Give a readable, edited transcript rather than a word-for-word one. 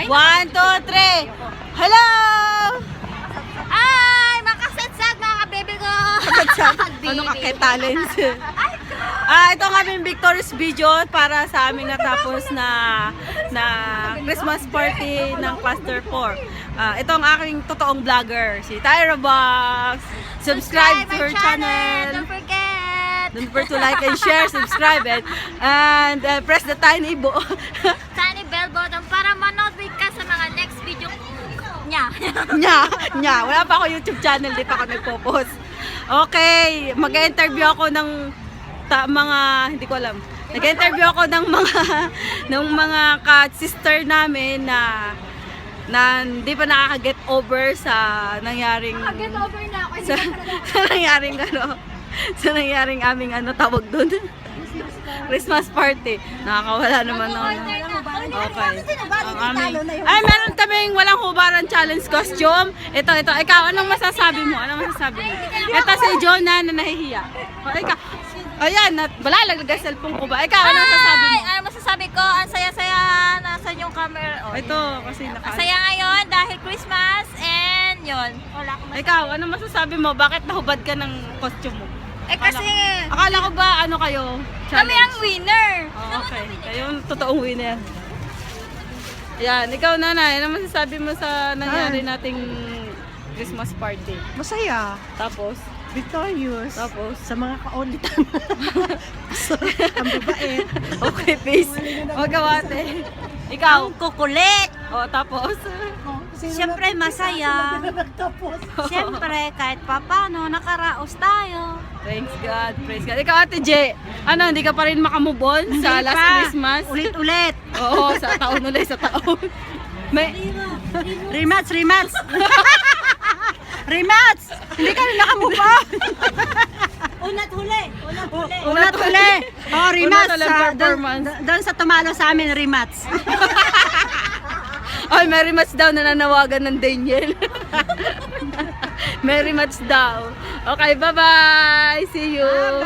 1, 2, 3. Hello! Ay, makasadsad mga kabebe ko. Ano ka kay talents? Ito ang aming victorious video para sa aming natapos na Christmas party ng Cluster 4. Ito ang aking totoong vlogger, si Tyra Box. Subscribe to her channel. Don't forget. Don't forget to like and share, subscribe, and press the tiny Tiny bell button para manood ka sa mga next video niya. Wala pa ako YouTube channel, di pa ako nagpo-post. Okay, mag-interview ako ng mga, hindi ko alam. Nag-interview ako ng mga ka-sister namin na hindi pa nakaka-get over sa nangyaring Get over na ako. sa nangyaring aming tawag doon. Christmas party. Nakakawala naman ako. Okay. Ay, meron kaming walang hubaran challenge costume. Ito. Ikaw, anong masasabi mo? Ito si Jonah na nahihiya. O, ikaw. Ayan, wala laglag cellphone ko ba? Ikaw, ano masasabi mo? Ano masasabi ko? Ang saya-saya. Nasaan yung camera? Oh, Ito, kasi saya ngayon dahil Christmas and yun. Wala akong masasabi. Ikaw, ano masasabi mo? Bakit nahubad ka ng costume mo? Kasi Akala ko ba ano kayo? kami ang winner. Oh, okay. Kayo yung totoong winner. Yan, ikaw nanay, ano masasabi mo sa nangyari nating Christmas party? Masaya. Tapos? Victorious. Tapos? Sa mga kaulitan. Ang babae. Okay, peace. Huwag kawate. Ikaw? Kukulit. O, tapos? Siyempre masaya. Siyempre kahit papano nakaraos tayo. Thanks God, praise God. Ikaw ate J, hindi ka pa rin makamove on sa last Christmas? Ulit-ulit. Oo, sa taon ulit, sa taon. May, Rematch. Rematch! Hindi ka rin nakamove on. Unat huli. Ulit-uli. Oh, rematch. Una talang performance. Doon sa tumalo sa amin, rematch. ay, may rematch daw na nanawagan ng Daniel. May rematch daw. Okay, bye-bye. See you.